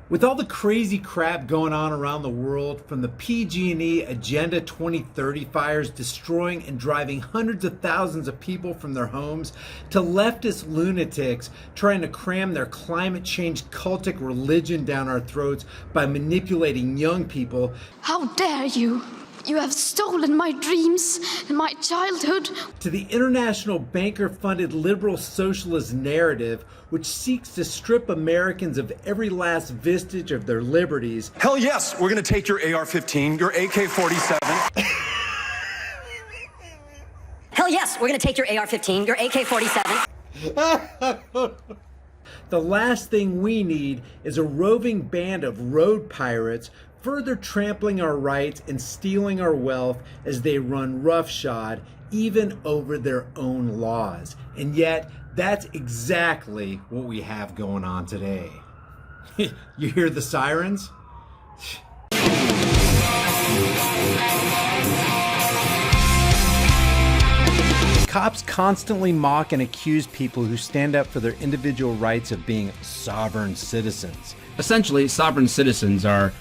With all the crazy crap going on around the world, from the PG&E Agenda 2030 fires destroying and driving hundreds of thousands of people from their homes, to leftist lunatics trying to cram their climate change cultic religion down our throats by manipulating young people. How dare you! You have stolen my dreams and my childhood. To the international banker-funded liberal socialist narrative, which seeks to strip Americans of every last vestige of their liberties. Hell yes, we're gonna take your AR-15, your AK-47. Hell yes, we're gonna take your AR-15, your AK-47. The last thing we need is a roving band of road pirates further trampling our rights and stealing our wealth as they run roughshod even over their own laws. And yet, that's exactly what we have going on today. You hear the sirens? Cops constantly mock and accuse people who stand up for their individual rights of being sovereign citizens. Essentially, sovereign citizens are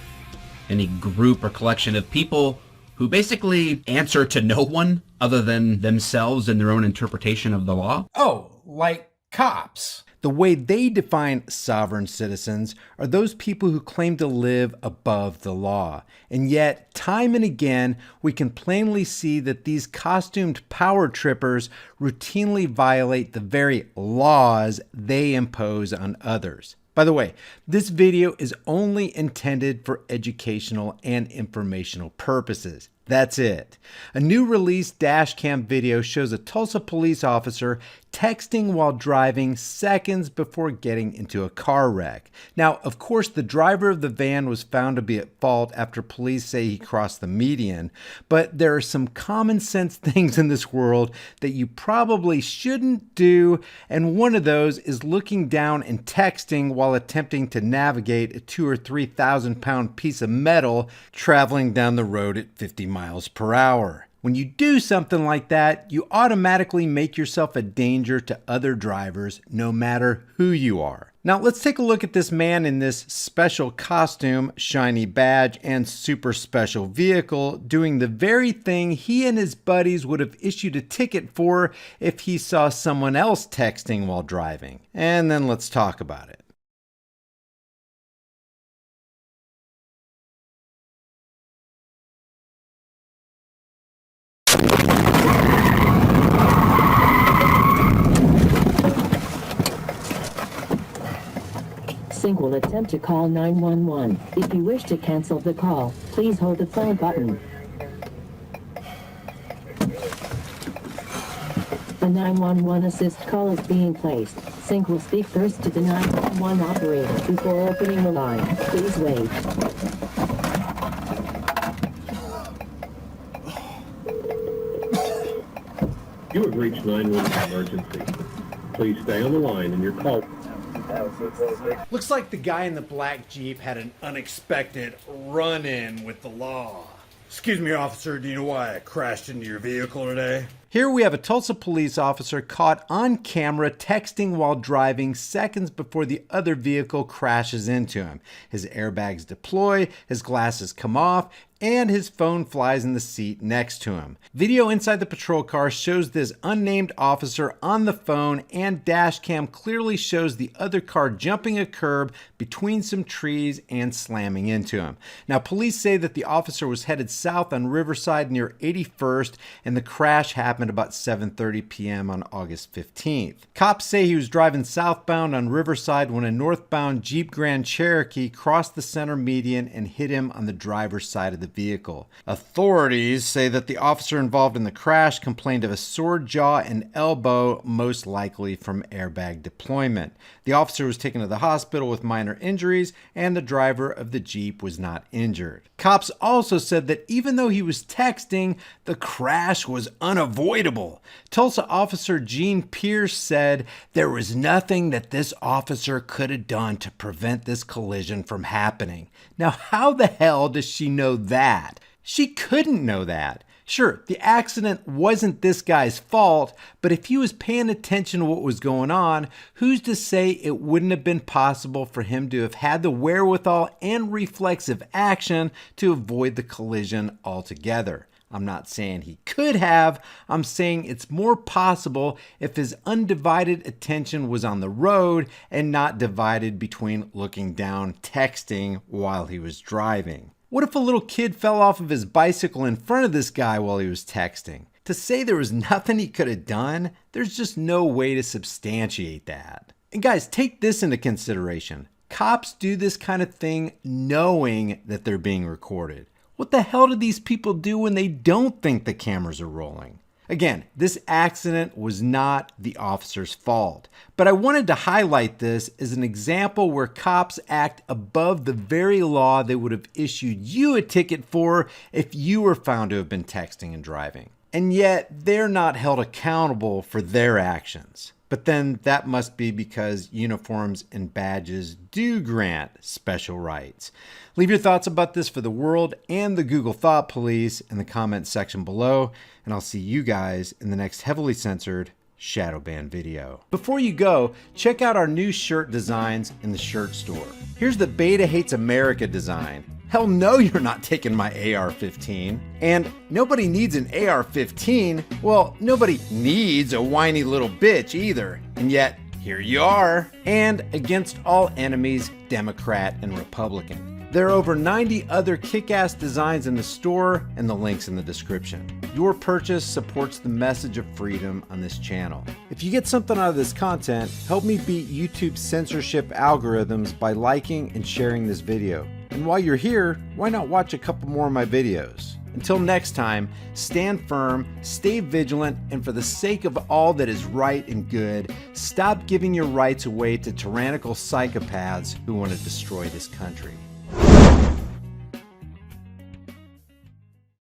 any group or collection of people who basically answer to no one other than themselves and their own interpretation of the law. Oh, like cops. The way they define sovereign citizens are those people who claim to live above the law. And yet, time and again, we can plainly see that these costumed power trippers routinely violate the very laws they impose on others. By the way, this video is only intended for educational and informational purposes. That's it. A new release dash cam video shows a Tulsa police officer texting while driving seconds before getting into a car wreck. Now, of course, the driver of the van was found to be at fault after police say he crossed the median, but there are some common sense things in this world that you probably shouldn't do, and one of those is looking down and texting while attempting to navigate a 2,000 or 3,000 pound piece of metal traveling down the road at 50 miles per hour. When you do something like that, you automatically make yourself a danger to other drivers, no matter who you are. Now let's take a look at this man in this special costume, shiny badge, and super special vehicle doing the very thing he and his buddies would have issued a ticket for if he saw someone else texting while driving. And then let's talk about it. Sync will attempt to call 911. If you wish to cancel the call, please hold the phone button. A 911 assist call is being placed. Sync will speak first to the 911 operator before opening the line. Please wait. You have reached 911 emergency. Please stay on the line and your call. Looks like the guy in the black Jeep had an unexpected run-in with the law. Excuse me, officer, do you know why I crashed into your vehicle today? Here we have a Tulsa police officer caught on camera texting while driving seconds before the other vehicle crashes into him. His airbags deploy, his glasses come off, and his phone flies in the seat next to him. Video inside the patrol car shows this unnamed officer on the phone, and dash cam clearly shows the other car jumping a curb between some trees and slamming into him. Now, police say that the officer was headed south on Riverside near 81st, and the crash happened about 7:30 p.m. on August 15th. Cops say he was driving southbound on Riverside when a northbound Jeep Grand Cherokee crossed the center median and hit him on the driver's side of the vehicle. Authorities say that the officer involved in the crash complained of a sore jaw and elbow, most likely from airbag deployment. The officer was taken to the hospital with minor injuries, and the driver of the Jeep was not injured. Cops also said that even though he was texting, the crash was unavoidable. Tulsa officer Gene Pierce said there was nothing that this officer could have done to prevent this collision from happening. Now, how the hell does she know that? She couldn't know that. Sure, the accident wasn't this guy's fault, but if he was paying attention to what was going on, who's to say it wouldn't have been possible for him to have had the wherewithal and reflexive action to avoid the collision altogether? I'm not saying he could have, I'm saying it's more possible if his undivided attention was on the road and not divided between looking down, texting while he was driving. What if a little kid fell off of his bicycle in front of this guy while he was texting? To say there was nothing he could have done, there's just no way to substantiate that. And guys, take this into consideration. Cops do this kind of thing knowing that they're being recorded. What the hell do these people do when they don't think the cameras are rolling? Again, this accident was not the officer's fault, but I wanted to highlight this as an example where cops act above the very law they would have issued you a ticket for if you were found to have been texting and driving. And yet, they're not held accountable for their actions. But then that must be because uniforms and badges do grant special rights. Leave your thoughts about this for the world and the Google Thought Police in the comments section below, and I'll see you guys in the next heavily censored shadow ban video. Before you go, check out our new shirt designs in the shirt store. Here's the Beta Hates America design. Hell no, you're not taking my AR-15. And nobody needs an AR-15. Well, nobody needs a whiny little bitch either. And yet, here you are. And against all enemies, Democrat and Republican. There are over 90 other kick-ass designs in the store and the links in the description. Your purchase supports the message of freedom on this channel. If you get something out of this content, help me beat YouTube's censorship algorithms by liking and sharing this video. And while you're here, why not watch a couple more of my videos? Until next time, stand firm, stay vigilant, and for the sake of all that is right and good, stop giving your rights away to tyrannical psychopaths who want to destroy this country.